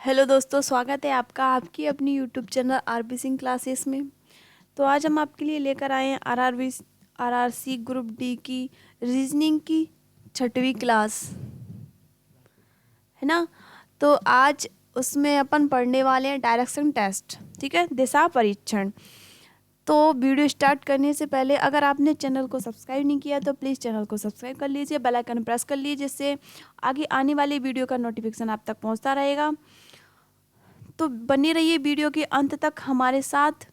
Hello दोस्तों, स्वागत है आपका आपकी अपनी YouTube channel R B Singh classes में। तो आज हम आपके लिए लेकर आए हैं आरआरसी ग्रुप डी की रीजनिंग की 6वीं क्लास, है ना। तो आज उसमें अपन पढ़ने वाले हैं डायरेक्शन टेस्ट, ठीक है, दिशा परीक्षण। तो वीडियो स्टार्ट करने से पहले अगर आपने चैनल को सब्सक्राइब नहीं किया तो प्लीज़ चैनल को सब्सक्राइब कर लीजिए, बेल आइकन प्रेस कर लीजिए, जिससे आगे आने वाली वीडियो का नोटिफिकेशन आप तक पहुंचता रहेगा। तो बनी रहिए वीडियो के अंत तक हमारे साथ।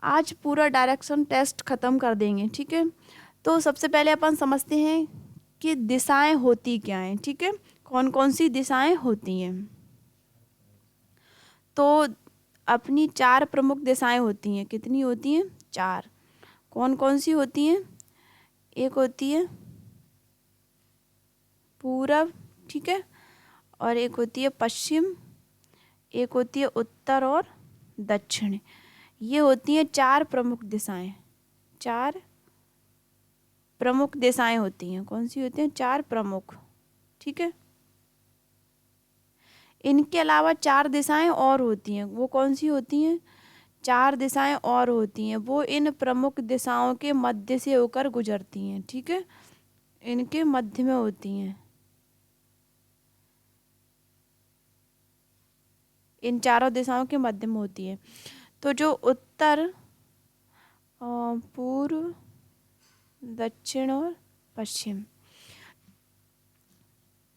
आज पूरा डायरेक्शन टेस्ट ख़त्म कर देंगे, ठीक है। तो सबसे पहले अपन समझते हैं कि दिशाएं होती क्या हैं, ठीक है, कौन कौन सी दिशाएं होती हैं। तो अपनी 4 प्रमुख दिशाएं होती हैं। कितनी होती हैं? 4। कौन कौन सी होती हैं? एक होती है पूरब, ठीक है, और एक होती है पश्चिम, एक होती है उत्तर और दक्षिण। ये होती हैं 4 प्रमुख दिशाएं। 4 प्रमुख दिशाएं होती हैं। कौन सी होती हैं? 4 प्रमुख, ठीक है। इनके अलावा 4 दिशाएं और होती हैं। वो कौन सी होती हैं? 4 दिशाएं और होती हैं। वो इन प्रमुख दिशाओं के मध्य से होकर गुजरती हैं, ठीक है, इनके मध्य में होती हैं। इन चारों दिशाओं के मध्य में होती है। तो जो उत्तर, पूर्व, दक्षिण और पश्चिम,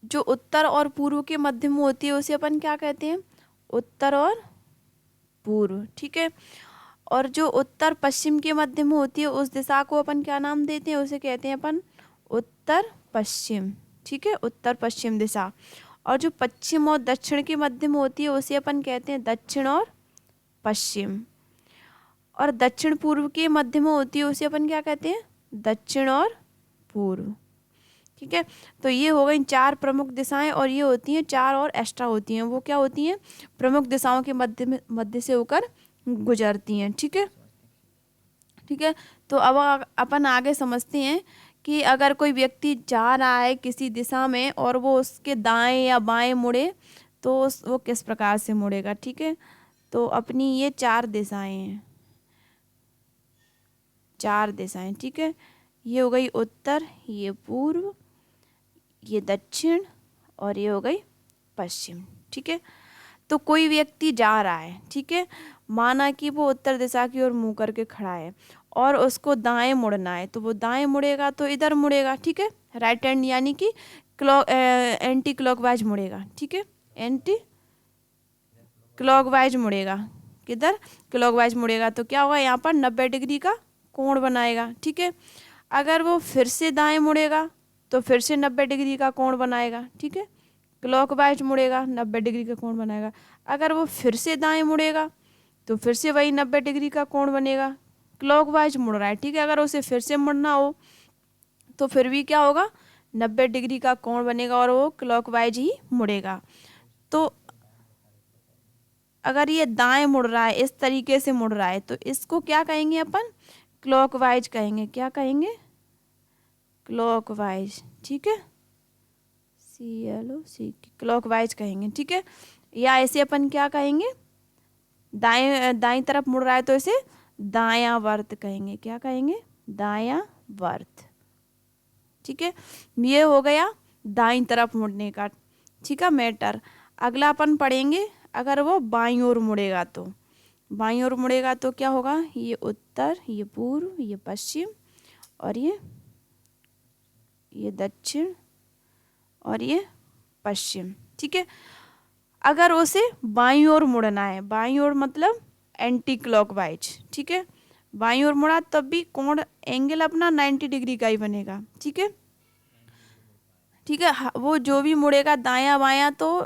जो उत्तर और पूर्व के मध्य में होती है उसे अपन क्या कहते हैं? उत्तर और पूर्व, ठीक है। और जो उत्तर पश्चिम के मध्य में होती है उस दिशा को अपन क्या नाम देते हैं? उसे कहते हैं अपन उत्तर पश्चिम, ठीक है, उत्तर पश्चिम दिशा। और जो पश्चिम और दक्षिण के मध्य में होती है उसे अपन कहते हैं दक्षिण और पश्चिम। और दक्षिण पूर्व के मध्य में होती है उसे अपन क्या कहते हैं? दक्षिण और पूर्व, ठीक है। तो ये हो गई 4 प्रमुख दिशाएं, और ये होती हैं 4 और एक्स्ट्रा होती हैं। वो क्या होती हैं? प्रमुख दिशाओं के मध्य से होकर गुजरती हैं, ठीक है, ठीक है। तो अब अपन आगे समझते हैं कि अगर कोई व्यक्ति जा रहा है किसी दिशा में और वो उसके दाएं या बाएं मुड़े तो वो किस प्रकार से मुड़ेगा, ठीक है। तो अपनी ये 4 दिशाएं हैं, 4 दिशाएं, ठीक है। ये हो गई उत्तर, ये पूर्व, ये दक्षिण और ये हो गई पश्चिम, ठीक है। तो कोई व्यक्ति जा रहा है, ठीक है, माना कि वो उत्तर दिशा की ओर मुंह करके खड़ा है और उसको दाएं मुड़ना है, तो वो दाएं मुड़ेगा तो इधर मुड़ेगा, ठीक है, राइट हैंड, यानी कि एंटी क्लॉकवाइज मुड़ेगा, ठीक है, एंटी क्लॉकवाइज मुड़ेगा। किधर? क्लॉकवाइज मुड़ेगा। तो क्या होगा? यहाँ पर 90 डिग्री का कोण बनाएगा, ठीक है। अगर वो फिर से दाएं मुड़ेगा तो फिर से 90 डिग्री का कोण बनाएगा, ठीक है, क्लॉकवाइज मुड़ेगा 90 डिग्री का कोण बनाएगा। अगर वो फिर से दाएं मुड़ेगा तो फिर से वही 90 डिग्री का कोण बनेगा, क्लॉकवाइज मुड़ रहा है, ठीक है। अगर उसे फिर से मुड़ना हो तो फिर भी क्या होगा? 90 डिग्री का कोण बनेगा और वो क्लॉकवाइज ही मुड़ेगा। तो अगर ये दाएं मुड़ रहा है, इस तरीके से मुड़ रहा है, तो इसको क्या कहेंगे अपन? क्लॉकवाइज कहेंगे। क्या कहेंगे? क्लॉकवाइज, ठीक है, CLOC, क्लॉकवाइज कहेंगे, ठीक है। या ऐसे अपन क्या कहेंगे? दाएं तरफ मुड़ रहा है तो इसे दायां वर्त कहेंगे। क्या कहेंगे? दायां वर्त, ठीक है। ये हो गया दाईं तरफ मुड़ने का, ठीक है, मैटर। अगला अपन पढ़ेंगे अगर वो बाईं ओर मुड़ेगा तो। बाईं ओर मुड़ेगा तो क्या होगा? ये उत्तर, ये पूर्व, ये पश्चिम और ये दक्षिण और ये पश्चिम, ठीक है। अगर उसे बाईं ओर मुड़ना है, बाईं ओर मतलब एंटी क्लॉकवाइज, ठीक है, बाईं ओर मुड़ा तब भी कोण एंगल अपना 90 डिग्री का ही बनेगा, ठीक है, ठीक है। वो जो भी मुड़ेगा दायां बायां तो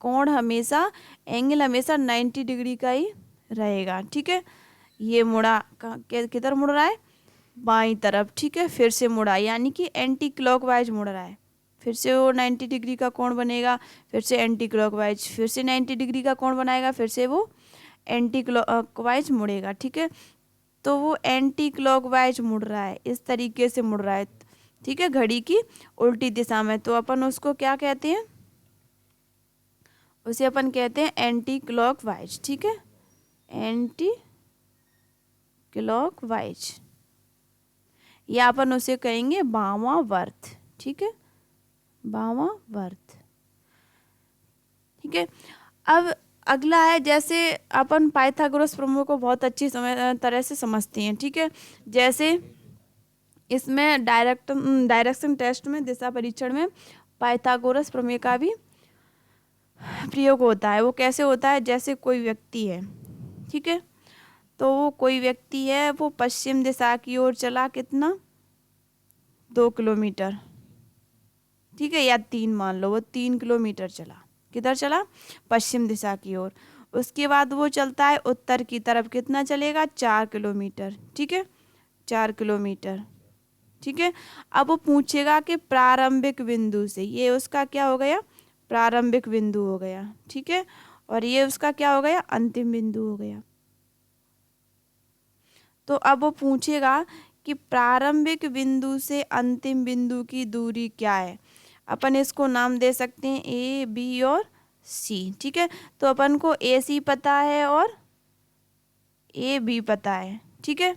कोण हमेशा, एंगल हमेशा 90 डिग्री का ही रहेगा, ठीक है। ये मुड़ा किधर मुड़ रहा है? बाईं तरफ, ठीक है। फिर से मुड़ा यानी कि एंटी क्लॉकवाइज मुड़ रहा है, फिर से वो 90 डिग्री का कोण बनेगा, फिर से एंटी क्लॉकवाइज, फिर से 90 डिग्री का कोण बनाएगा, फिर से वो एंटी क्लॉकवाइज मुड़ेगा, ठीक है। तो वो एंटी क्लॉकवाइज मुड़ रहा है, इस तरीके से मुड़ रहा है, ठीक है, घड़ी की उल्टी दिशा में। तो अपन उसको क्या कहते हैं? उसे अपन कहते हैं एंटी क्लॉकवाइज। ठीक है, एंटी क्लॉकवाइज, या अपन उसे कहेंगे वामावर्त। ठीक है, वामावर्त। ठीक है, अब अगला है, जैसे अपन पाइथागोरस प्रमेय को बहुत अच्छी तरह से समझते हैं। ठीक है, जैसे इसमें डायरेक्शन टेस्ट में, दिशा परीक्षण में पाइथागोरस प्रमेय का भी प्रयोग होता है। वो कैसे होता है, जैसे कोई व्यक्ति है, ठीक है, तो वो कोई व्यक्ति है, वो पश्चिम दिशा की ओर चला कितना, 2 किलोमीटर। ठीक है, या 3 मान लो, वो 3 किलोमीटर चला। किधर चला, पश्चिम दिशा की ओर। उसके बाद वो चलता है उत्तर की तरफ, कितना चलेगा, 4 किलोमीटर। ठीक है, 4 किलोमीटर। ठीक है, अब वो पूछेगा कि प्रारंभिक बिंदु से, ये उसका क्या हो गया, प्रारंभिक बिंदु हो गया। ठीक है, और ये उसका क्या हो गया, अंतिम बिंदु हो गया। तो अब वो पूछेगा कि प्रारंभिक बिंदु से अंतिम बिंदु की दूरी क्या है। अपन इसको नाम दे सकते हैं ए, बी और सी। ठीक है, तो अपन को ए सी पता है और ए बी पता है। ठीक है,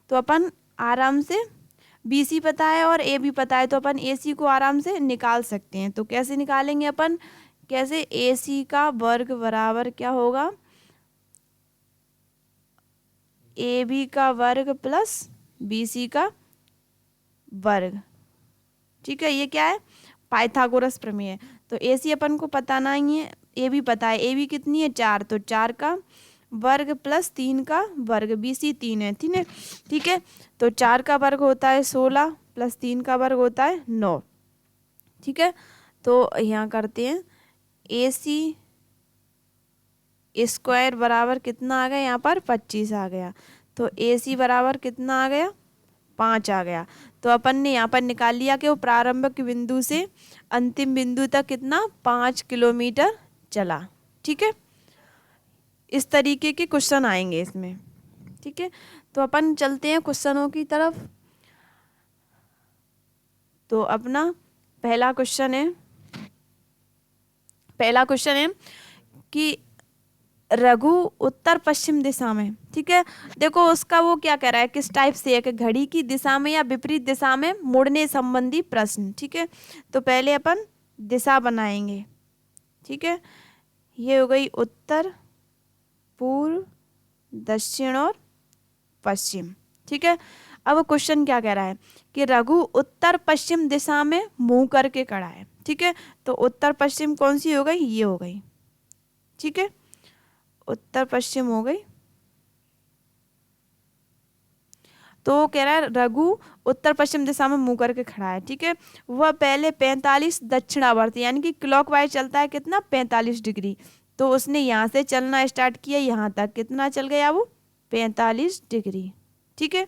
तो अपन आराम से, बी सी पता है और ए बी पता है, तो अपन ए सी को आराम से निकाल सकते हैं। तो कैसे निकालेंगे अपन, कैसे, ए सी का वर्ग बराबर क्या होगा, ए बी का वर्ग प्लस बी सी का वर्ग। ठीक है, ये क्या है, पाइथागोरस प्रमेय है। तो ए सी अपन को पता नहीं है, ए बी पता है। ए बी कितनी है, 4, तो 4 का वर्ग प्लस 3 का वर्ग, बी सी 3 है। ठीक है, ठीक है, तो 4 का वर्ग होता है 16 प्लस 3 का वर्ग होता है 9। ठीक है, तो यहाँ करते हैं, ए सी स्क्वायर बराबर कितना आ गया, यहाँ पर 25 आ गया। तो ए सी बराबर कितना आ गया, 5 आ गया। तो अपन ने यहाँ पर निकाल लिया कि वो प्रारंभिक बिंदु से अंतिम बिंदु तक कितना, 5 किलोमीटर चला। ठीक है, इस तरीके के क्वेश्चन आएंगे इसमें। ठीक है, तो अपन चलते हैं क्वेश्चनों की तरफ। तो अपना पहला क्वेश्चन है कि रघु उत्तर पश्चिम दिशा में, ठीक है, देखो उसका वो क्या कह रहा है, किस टाइप से है, कि घड़ी की दिशा में या विपरीत दिशा में मुड़ने संबंधी प्रश्न। ठीक है, तो पहले अपन दिशा बनाएंगे। ठीक है, ये हो गई उत्तर, पूर्व, दक्षिण और पश्चिम। ठीक है, अब क्वेश्चन क्या कह रहा है कि रघु उत्तर पश्चिम दिशा में मुंह करके खड़ा है। ठीक है, तो उत्तर पश्चिम कौन सी हो गई, ये हो गई। ठीक है, उत्तर पश्चिम हो गई। तो वो कह रहा है रघु उत्तर पश्चिम दिशा में मुंह करके खड़ा है। ठीक है, वह पहले 45 दक्षिणावर्त, यानी कि क्लॉकवाइज चलता है कितना, 45 डिग्री। तो उसने यहाँ से चलना स्टार्ट किया, यहाँ तक कितना चल गया, वो 45 डिग्री। ठीक है,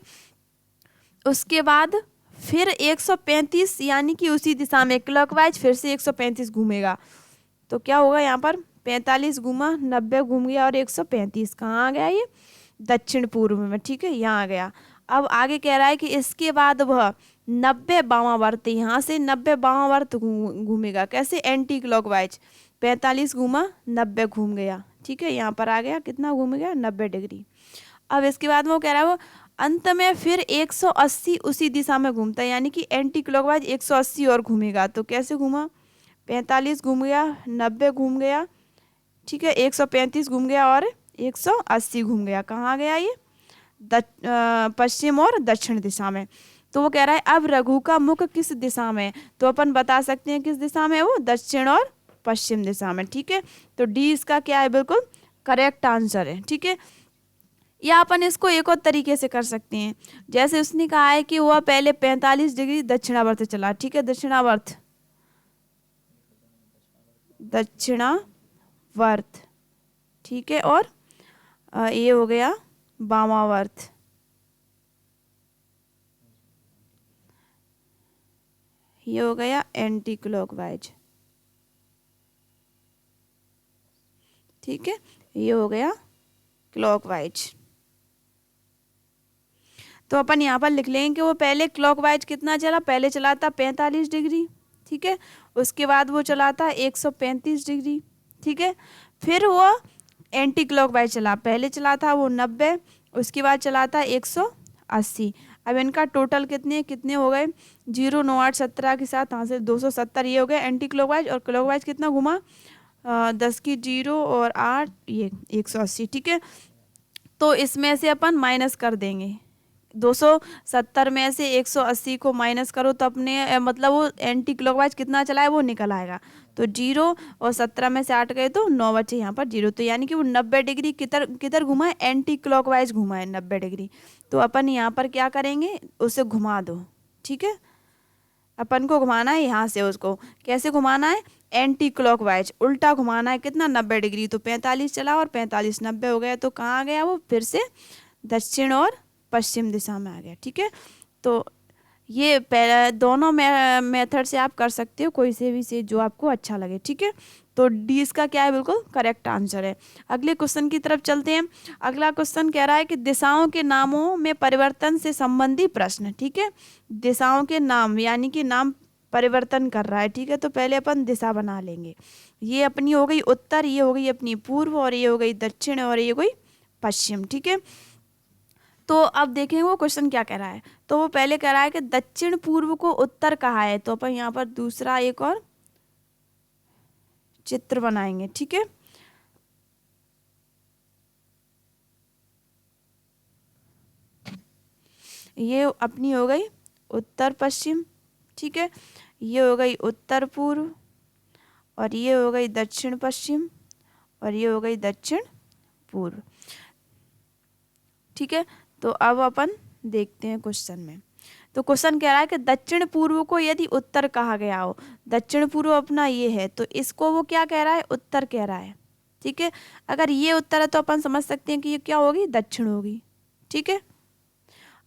उसके बाद फिर 135, यानी कि उसी दिशा में क्लॉकवाइज फिर से 135 घूमेगा। तो क्या होगा, यहाँ पर 45 घूमा, 90 घूम गया और 135 कहाँ आ गया, ये दक्षिण पूर्व में। ठीक है, यहाँ आ गया। अब आगे कह रहा है कि इसके बाद वह 90 वामावर्त, यहाँ से 90 वामावर्त घूमेगा। कैसे, एंटी क्लॉकवाइज, 45 घूमा, 90 घूम गया। ठीक है, यहाँ पर आ गया, कितना घूम गया, 90 डिग्री। अब इसके बाद वो कह रहा है वो अंत में फिर 180 उसी दिशा में घूमता है, यानी कि एंटी क्लॉकवाइज 180 और घूमेगा। तो कैसे घूमा, 45 घूम गया, 90 घूम गया, ठीक है, 135 घूम गया और 180 घूम गया। कहाँ गया, ये पश्चिम और दक्षिण दिशा में। तो वो कह रहा है अब रघु का मुख किस दिशा में, तो अपन बता सकते हैं किस दिशा में, वो दक्षिण और पश्चिम दिशा में। ठीक है, तो डी इसका क्या है, बिल्कुल करेक्ट आंसर है। ठीक है, या अपन इसको एक और तरीके से कर सकते हैं, जैसे उसने कहा है कि वह पहले 45 डिग्री दक्षिणावर्त चला। ठीक है, दक्षिणावर्त, दक्षिणावर्त। ठीक है, और ये हो गया वामावर्त। ये हो गया एंटी क्लॉकवाइज। ठीक है, ये हो गया क्लॉकवाइज। तो अपन यहाँ पर लिख लेंगे कि वो पहले क्लॉकवाइज कितना चला, पहले चला था 45 डिग्री। ठीक है, उसके बाद वो चला था 135 डिग्री। ठीक है। फिर वो एंटी क्लॉकवाइज चला, पहले चला था वो 90, उसके बाद चला था 180। अब इनका टोटल कितने हो गए, 0 9 8 17 के साथ यहाँ से 270 ये हो गए एंटी क्लॉकवाइज। और क्लॉकवाइज कितना घुमा, 10 की 0 और 8 ये 180। ठीक है, तो इसमें से अपन माइनस कर देंगे, 270 में से 180 को माइनस करो तो अपने मतलब वो एंटी क्लॉकवाइज कितना चला है वो निकल आएगा। तो 0 और 17 में से 8 गए तो 9 बचे यहाँ पर 0। तो यानी कि वो 90 डिग्री किधर किधर घुमा है, एंटी क्लॉकवाइज घुमा है 90 डिग्री। तो अपन यहाँ पर क्या करेंगे, उसे घुमा दो। ठीक है, अपन को घुमाना है यहाँ से, उसको कैसे घुमाना है, एंटी क्लॉकवाइज उल्टा घुमाना है, कितना 90 डिग्री। तो 45 चला और 45 90 हो गया, तो कहाँ आ गया वो, फिर से दक्षिण और पश्चिम दिशा में आ गया। ठीक है, तो ये दोनों मेथड से आप कर सकते हो, कोई से भी से जो आपको अच्छा लगे। ठीक है, तो डी इसका क्या है, बिल्कुल करेक्ट आंसर है। अगले क्वेश्चन की तरफ चलते हैं। अगला क्वेश्चन कह रहा है कि दिशाओं के नामों में परिवर्तन से संबंधी प्रश्न। ठीक है, दिशाओं के नाम यानी कि नाम परिवर्तन कर रहा है। ठीक है, तो पहले अपन दिशा बना लेंगे। ये अपनी हो गई उत्तर, ये हो गई अपनी पूर्व, और ये हो गई दक्षिण, और ये हो गई पश्चिम। ठीक है, तो अब देखेंगे वो क्वेश्चन क्या कह रहा है। तो वो पहले कह रहा है कि दक्षिण पूर्व को उत्तर कहा है, तो अपन यहाँ पर दूसरा एक और चित्र बनाएंगे। ठीक है, ये अपनी हो गई उत्तर पश्चिम। ठीक है, ये हो गई उत्तर पूर्व, और ये हो गई दक्षिण पश्चिम, और ये हो गई दक्षिण पूर्व। ठीक है, तो अब अपन देखते हैं क्वेश्चन में। तो क्वेश्चन कह रहा है कि दक्षिण पूर्व को यदि उत्तर कहा गया हो, दक्षिण पूर्व अपना ये है, तो इसको वो क्या कह रहा है, उत्तर कह रहा है। ठीक है, अगर ये उत्तर है तो अपन समझ सकते हैं कि ये क्या होगी, दक्षिण होगी। ठीक है,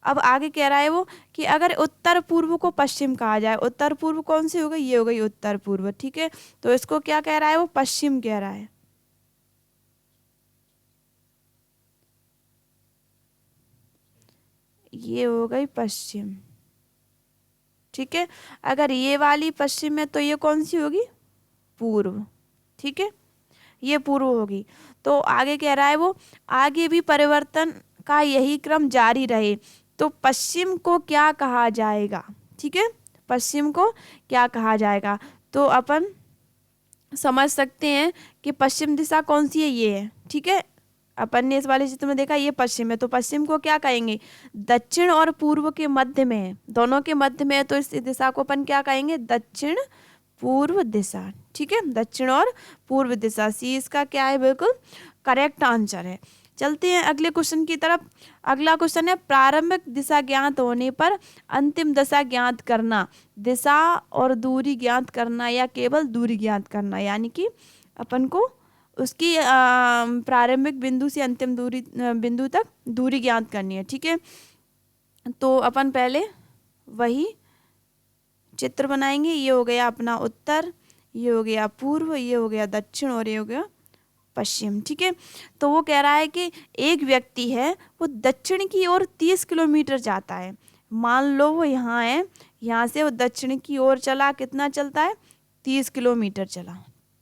अब आगे कह रहा है वो कि अगर उत्तर पूर्व को पश्चिम कहा जाए, उत्तर पूर्व कौन सी हो गई, ये हो गई उत्तर पूर्व। ठीक है, तो इसको क्या कह रहा है, वो पश्चिम कह रहा है। ये हो गई पश्चिम। ठीक है, अगर ये वाली पश्चिम है तो ये कौन सी होगी, पूर्व। ठीक है, ये पूर्व होगी। तो आगे कह रहा है वो, आगे भी परिवर्तन का यही क्रम जारी रहे तो पश्चिम को क्या कहा जाएगा। ठीक है, पश्चिम को क्या कहा जाएगा, तो अपन समझ सकते हैं कि पश्चिम दिशा कौन सी है, ये है। ठीक है, अपन ने इस वाले चित्र में देखा ये पश्चिम है, तो पश्चिम को क्या कहेंगे, दक्षिण और पूर्व के मध्य में है, दोनों के मध्य में है, तो इस दिशा को अपन क्या कहेंगे, दक्षिण पूर्व दिशा। ठीक है, दक्षिण और पूर्व दिशा, सी इसका क्या है, बिल्कुल करेक्ट आंसर है। चलते हैं अगले क्वेश्चन की तरफ। अगला क्वेश्चन है, प्रारंभिक दिशा ज्ञात होने पर अंतिम दिशा ज्ञात करना, दिशा और दूरी ज्ञात करना या केवल दूरी ज्ञात करना। यानी कि अपन को उसकी प्रारंभिक बिंदु से अंतिम दूरी बिंदु तक दूरी ज्ञात करनी है। ठीक है, तो अपन पहले वही चित्र बनाएंगे। ये हो गया अपना उत्तर, ये हो गया पूर्व, ये हो गया दक्षिण, और ये हो गया पश्चिम। ठीक है, तो वो कह रहा है कि एक व्यक्ति है, वो दक्षिण की ओर 30 किलोमीटर जाता है। मान लो वो यहाँ है, यहाँ से वो दक्षिण की ओर चला, कितना चलता है, 30 किलोमीटर चला।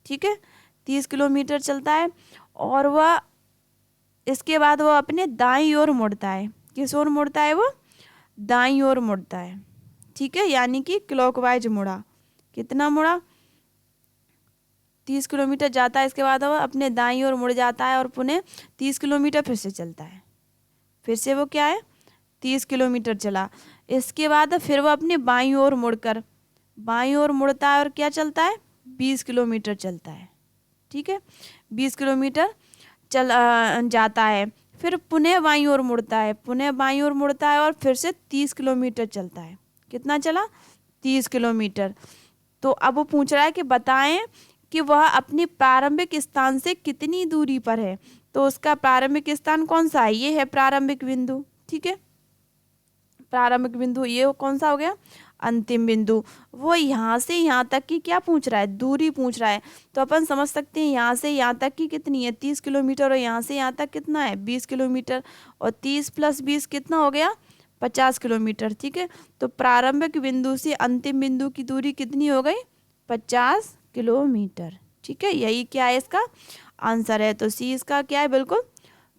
ठीक है, 30 किलोमीटर चलता है, और वह इसके बाद वो अपने दाईं ओर मुड़ता है। किस ओर मुड़ता है, वो दाईं ओर मुड़ता है। ठीक है, यानी कि क्लॉकवाइज मुड़ा, कितना मुड़ा, 30 किलोमीटर जाता है, इसके बाद वो अपने दाईं ओर मुड़ जाता है, और पुनः 30 किलोमीटर फिर से चलता है। फिर से वो क्या है, 30 किलोमीटर चला, इसके बाद फिर वो अपने बाईं ओर मुड़कर बाईं ओर मुड़ता है, और क्या चलता है, 20 किलोमीटर चलता है। ठीक है, 20 किलोमीटर जाता है, फिर पुनः बाईं ओर मुड़ता है, पुनः बाईं ओर मुड़ता है, और फिर से 30 किलोमीटर चलता है। कितना चला, 30 किलोमीटर। तो अब वो पूछ रहा है कि बताएं कि वह अपने प्रारंभिक स्थान से कितनी दूरी पर है। तो उसका प्रारंभिक स्थान कौन सा है, ये है प्रारंभिक बिंदु। ठीक है, प्रारंभिक बिंदु ये कौन सा हो गया, अंतिम बिंदु। वो यहाँ से यहाँ तक की क्या पूछ रहा है, दूरी पूछ रहा है। तो अपन समझ सकते हैं यहाँ से यहाँ तक की कितनी है, 30 किलोमीटर, और यहाँ से यहाँ तक कितना है, 20 किलोमीटर, और 30 + 20 कितना हो गया, 50 किलोमीटर। ठीक है, तो प्रारंभिक बिंदु से अंतिम बिंदु की दूरी कितनी हो गई, 50 किलोमीटर। ठीक है, यही क्या है इसका आंसर है। तो सी इसका क्या है, बिल्कुल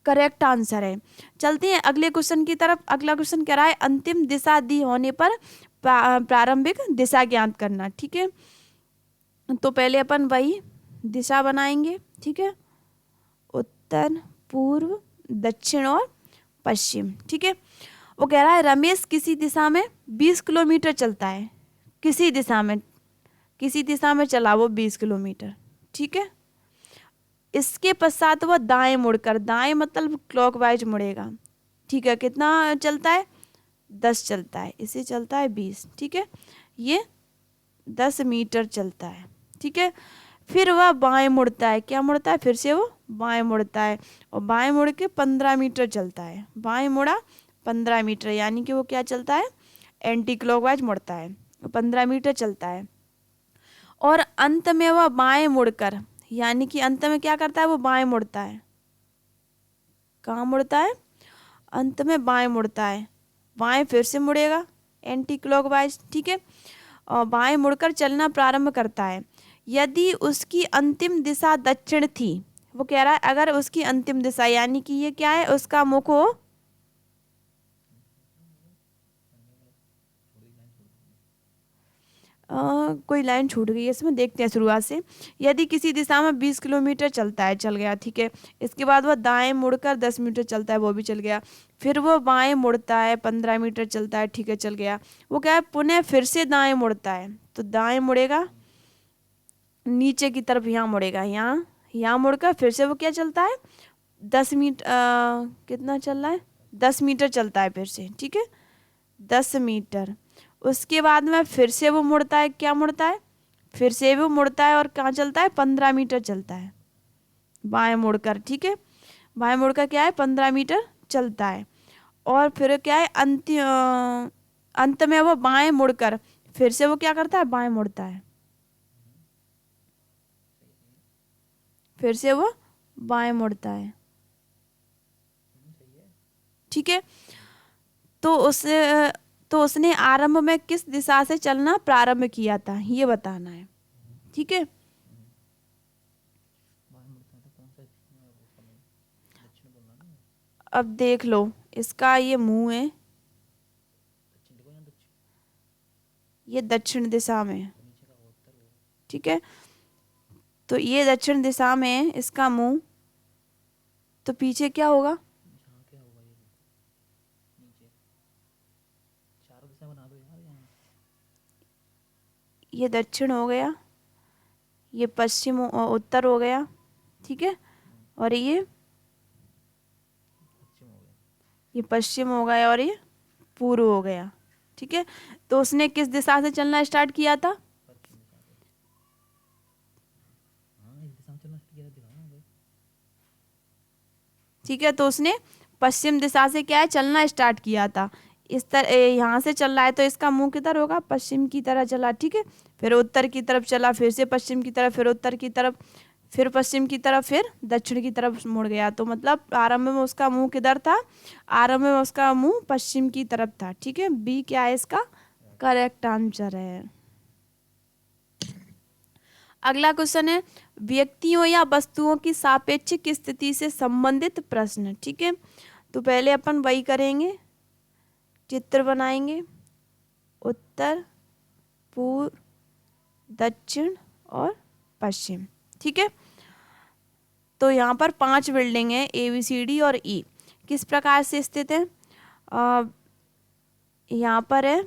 करेक्ट आंसर है। चलते हैं अगले क्वेश्चन की तरफ। अगला क्वेश्चन कह रहा है अंतिम दिशा दी होने पर प्रारंभिक दिशा ज्ञात करना। ठीक है, तो पहले अपन वही दिशा बनाएंगे। ठीक है, उत्तर, पूर्व, दक्षिण और पश्चिम। ठीक है, वो कह रहा है रमेश किसी दिशा में 20 किलोमीटर चलता है। किसी दिशा में चला वो 20 किलोमीटर। ठीक है, इसके पश्चात वह दाएं मुड़कर, दाएं मतलब क्लॉकवाइज मुड़ेगा। ठीक है, कितना चलता है, 10 चलता है, इसे चलता है 20। ठीक है, ये 10 मीटर चलता है। ठीक है, फिर वह बाएं मुड़ता है, क्या मुड़ता है, फिर से वो बाएं मुड़ता है और बाएं मुड़ के 15 मीटर चलता है। बाएं मुड़ा 15 मीटर, यानी कि वो क्या चलता है, एंटी क्लॉकवाइज मुड़ता है, 15 मीटर चलता है। और अंत में वह बाएं मुड़कर, यानी कि अंत में क्या करता है, वो बाएं मुड़ता है। कहाँ मुड़ता है, अंत में बाएं मुड़ता है। बाएं फिर से मुड़ेगा एंटी क्लॉकवाइज। ठीक है, और बाएं मुड़कर चलना प्रारंभ करता है। यदि उसकी अंतिम दिशा दक्षिण थी, वो कह रहा है अगर उसकी अंतिम दिशा, यानी कि ये क्या है, उसका मुख हो, कोई लाइन छूट गई है इसमें, देखते हैं शुरुआत से। यदि किसी दिशा में 20 किलोमीटर चलता है, चल गया। ठीक है, इसके बाद वह दाएं मुड़कर 10 मीटर चलता है, वो भी चल गया। फिर वो बाएं मुड़ता है, 15 मीटर चलता है। ठीक है, चल गया। वो क्या है, पुनः फिर से दाएं मुड़ता है, तो दाएं मुड़ेगा नीचे की तरफ, यहाँ मुड़ेगा, यहाँ मुड़कर फिर से वो क्या चलता है, 10 मीटर, कितना चल रहा है, 10 मीटर चलता है फिर से। ठीक है, 10 मीटर। उसके बाद में फिर से वो मुड़ता है, क्या मुड़ता है, फिर से वो मुड़ता है और कहाँ चलता है, 15 मीटर चलता है बाएं मुड़कर। ठीक है, बाएं मुड़कर क्या है, 15 मीटर चलता है। और फिर क्या है, अंत में वो बाएं मुड़कर फिर से वो क्या करता है, बाएं मुड़ता है, फिर से वो बाएं मुड़ता है। ठीक है, तो उसने आरंभ में किस दिशा से चलना प्रारंभ किया था, ये बताना है। ठीक है, अब देख लो, इसका ये मुंह है, ये दक्षिण दिशा में है। ठीक है, तो ये दक्षिण दिशा में है इसका मुंह, तो पीछे क्या होगा, ये दक्षिण हो गया, ये पश्चिम उत्तर हो गया। ठीक है, और ये पश्चिम हो गया और ये पूर्व हो गया। ठीक है, तो उसने किस दिशा से चलना स्टार्ट किया था, ठीक है, तो उसने पश्चिम दिशा से क्या है, चलना स्टार्ट किया था। इस तरह यहाँ से चल रहा है तो इसका मुंह किधर होगा, पश्चिम की तरह चला। ठीक है, फिर उत्तर की तरफ चला, फिर से पश्चिम की तरफ, फिर उत्तर की तरफ, फिर पश्चिम की तरफ, फिर दक्षिण की तरफ मुड़ गया। तो मतलब आरंभ में उसका मुंह किधर था, आरंभ में उसका मुंह पश्चिम की तरफ था। ठीक है, बी क्या है इसका करेक्ट आंसर है। अगला क्वेश्चन है व्यक्तियों या वस्तुओं की सापेक्षिक स्थिति से संबंधित प्रश्न। ठीक है, तो पहले अपन वही करेंगे, चित्र बनाएंगे, उत्तर, पूर्व, दक्षिण और पश्चिम। ठीक है, तो यहाँ पर 5 बिल्डिंग है, ABCD और E किस प्रकार से स्थित है, यहाँ पर है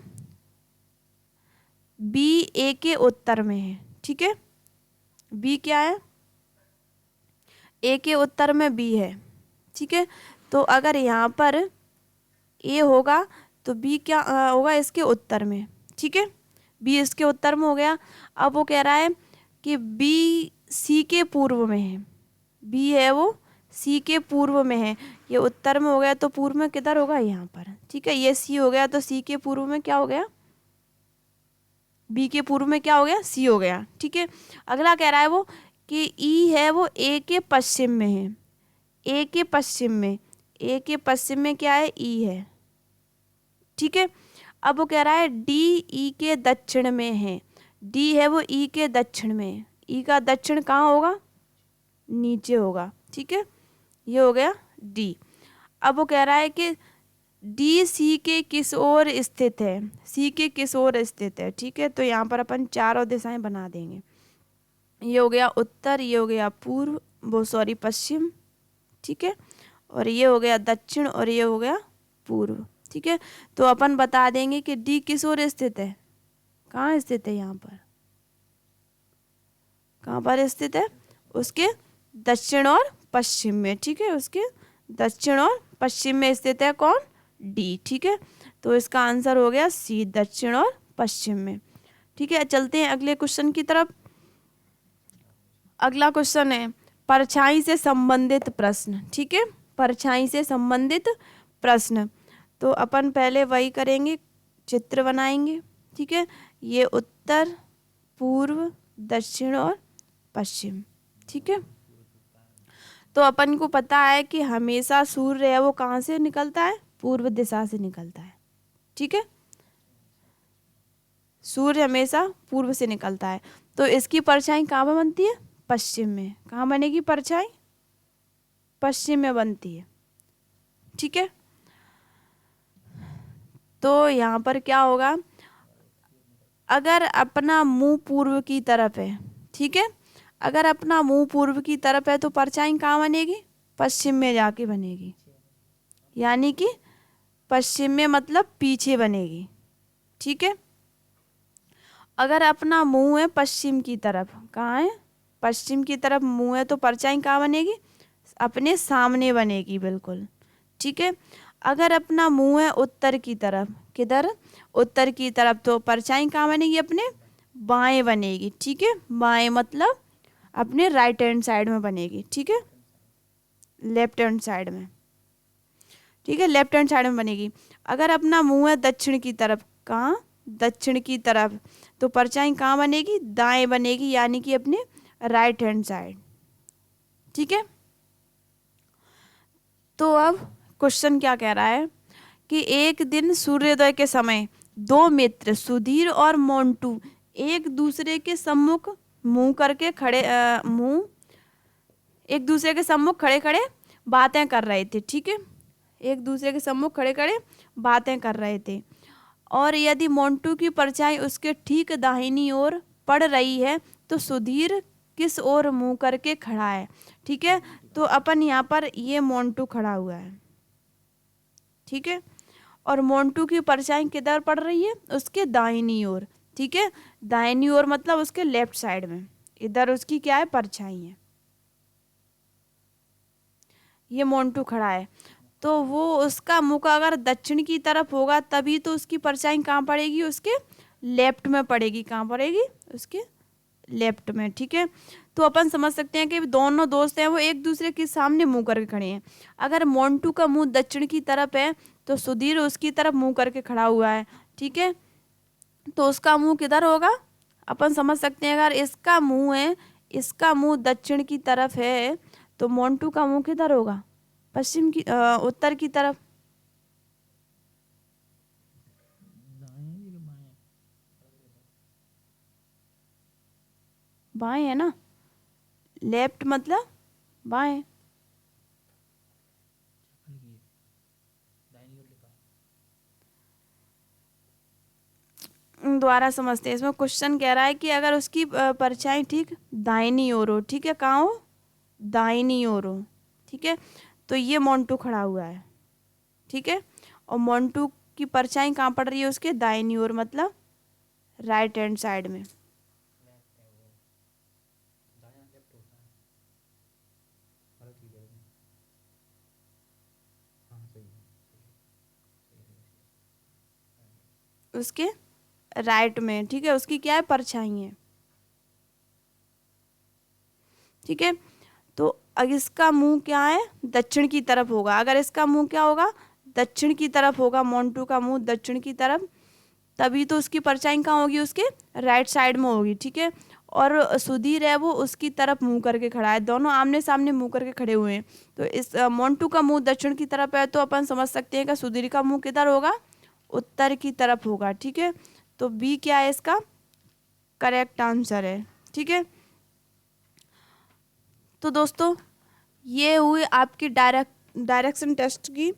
B A के उत्तर में है। ठीक है, B क्या है, A के उत्तर में B है। ठीक है, तो अगर यहाँ पर A होगा तो B क्या होगा, इसके उत्तर में। ठीक है, B इसके उत्तर में हो गया। अब वो कह रहा है कि B C के पूर्व में है, B है वो C के पूर्व में है, ये उत्तर में हो गया, तो पूर्व में किधर होगा, यहाँ पर। ठीक है, ये C हो गया, तो C के पूर्व में क्या हो गया, B के पूर्व में क्या हो गया, C हो गया। ठीक है, अगला कह रहा है वो कि E है वो A के पश्चिम में है, A के पश्चिम में, A के पश्चिम में क्या है, E है। ठीक है, अब वो कह रहा है D E के दक्षिण में है, D है वो E के दक्षिण में, ई का दक्षिण कहाँ होगा, नीचे होगा, ठीक है। ये हो गया डी। अब वो कह रहा है कि डी सी के किस ओर स्थित है, सी के किस ओर स्थित है, ठीक है। तो यहाँ पर अपन चारों दिशाएं बना देंगे। ये हो गया उत्तर, ये हो गया पूर्व, वो सॉरी पश्चिम, ठीक है, और ये हो गया दक्षिण और ये हो गया पूर्व, ठीक है। तो अपन बता देंगे कि डी किस ओर स्थित है, कहाँ स्थित है, यहाँ पर, कहाँ पर स्थित है, उसके दक्षिण और पश्चिम में, ठीक है, उसके दक्षिण और पश्चिम में स्थित है कौन, डी, ठीक है। तो इसका आंसर हो गया सी, दक्षिण और पश्चिम में, ठीक है। चलते हैं अगले क्वेश्चन की तरफ। अगला क्वेश्चन है परछाई से संबंधित प्रश्न, ठीक है, परछाई से संबंधित प्रश्न। तो अपन पहले वही करेंगे, चित्र बनाएंगे, ठीक है। ये उत्तर, पूर्व, दक्षिण और पश्चिम, ठीक है। तो अपन को पता है कि हमेशा सूर्य है वो कहाँ से निकलता है, पूर्व दिशा से निकलता है, ठीक है। सूर्य हमेशा पूर्व से निकलता है, तो इसकी परछाई कहाँ पर बनती है, पश्चिम में। कहाँ बनेगी परछाई, पश्चिम में बनती है, ठीक है। तो यहाँ पर क्या होगा, अगर अपना मुंह पूर्व की तरफ है, ठीक है, अगर अपना मुंह पूर्व की तरफ है तो परछाई कहाँ बनेगी, पश्चिम में जाके बनेगी, यानी कि पश्चिम में मतलब पीछे बनेगी, ठीक है। अगर अपना मुंह है पश्चिम की तरफ, कहाँ है, पश्चिम की तरफ मुंह है, तो परछाई कहाँ बनेगी, अपने सामने बनेगी, बिल्कुल, ठीक है। अगर अपना मुंह है उत्तर की तरफ, किधर, उत्तर की तरफ, तो परछाई कहाँ बनेगी, अपने बाएं बनेगी, ठीक है। बाएं मतलब अपने राइट हैंड साइड में बनेगी, ठीक है, लेफ्ट हैंड साइड में, ठीक है, लेफ्ट हैंड साइड में बनेगी। अगर अपना मुंह है दक्षिण की तरफ, कहाँ, दक्षिण की तरफ, तो परछाई कहाँ बनेगी, दाएं बनेगी, यानी कि अपने राइट हैंड साइड, ठीक है। तो अब क्वेश्चन क्या कह रहा है कि एक दिन सूर्योदय के समय दो मित्र सुधीर और मोंटू एक दूसरे के सम्मुख मुंह करके खड़े मुंह एक दूसरे के सम्मुख खड़े खड़े बातें कर रहे थे, ठीक है, एक दूसरे के सम्मुख खड़े खड़े बातें कर रहे थे। और यदि मोंटू की परछाई उसके ठीक दाहिनी ओर पड़ रही है तो सुधीर किस ओर मुंह करके खड़ा है, ठीक है। तो अपन यहाँ पर ये मोंटू खड़ा हुआ है, ठीक है, और मोंटू की परछाई किधर पड़ रही है, उसके दाहिनी ओर, ठीक है, दाहिनी ओर मतलब उसके लेफ्ट साइड में, इधर उसकी क्या है, परछाई है। ये मोंटू खड़ा है, तो वो उसका मुख अगर दक्षिण की तरफ होगा तभी तो उसकी परछाई कहाँ पड़ेगी, उसके लेफ्ट में पड़ेगी, कहाँ पड़ेगी, उसके लेफ्ट में, ठीक है। तो अपन समझ सकते हैं कि दोनों दोस्त हैं वो एक दूसरे के सामने मुंह करके खड़े हैं। अगर मोंटू का मुंह दक्षिण की तरफ है तो सुधीर उसकी तरफ मुंह करके खड़ा हुआ है, ठीक है। तो उसका मुंह किधर होगा, अपन समझ सकते हैं अगर इसका मुंह है, इसका मुंह दक्षिण की तरफ है तो मोंटू का मुंह किधर होगा, पश्चिम की उत्तर की तरफ, बाएं है ना, लेफ्ट मतलब बाएं। दोबारा समझते हैं, इसमें क्वेश्चन कह रहा है कि अगर उसकी परछाई ठीक दाहिनी ओर हो, ठीक है, कहाँ हो, दाहिनी ओर हो, ठीक है, तो ये मोंटू खड़ा हुआ है, ठीक है, और मोंटू की परछाई कहाँ पड़ रही है, उसके दाहिनी ओर मतलब राइट हैंड साइड में, उसके राइट में, ठीक है, उसकी क्या है, परछाई है, ठीक है। तो अब इसका मुंह क्या है, दक्षिण की तरफ होगा, अगर इसका मुंह क्या होगा, दक्षिण की तरफ होगा, मोंटू का मुंह दक्षिण की तरफ, तभी तो उसकी परछाई कहाँ होगी, उसके राइट साइड में होगी, ठीक है। और सुधीर है वो उसकी तरफ मुंह करके खड़ा है, दोनों आमने सामने मुंह करके खड़े हुए हैं। तो इस मोंटू का मुंह दक्षिण की तरफ है तो अपन समझ सकते हैं कि सुधीर का मुंह किधर होगा, उत्तर की तरफ होगा, ठीक है। तो बी क्या है इसका करेक्ट आंसर है, ठीक है। तो दोस्तों ये हुई आपकी डायरेक्शन टेस्ट की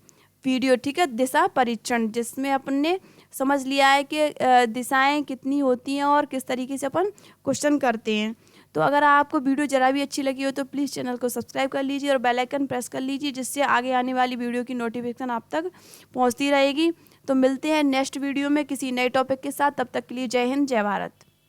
वीडियो, ठीक है, दिशा परीक्षण, जिसमें अपन ने समझ लिया है कि दिशाएं कितनी होती हैं और किस तरीके से अपन क्वेश्चन करते हैं। तो अगर आपको वीडियो ज़रा भी अच्छी लगी हो तो प्लीज़ चैनल को सब्सक्राइब कर लीजिए और बेल आइकन प्रेस कर लीजिए, जिससे आगे आने वाली वीडियो की नोटिफिकेशन आप तक पहुंचती रहेगी। तो मिलते हैं नेक्स्ट वीडियो में किसी नए टॉपिक के साथ, तब तक के लिए जय हिंद, जय भारत।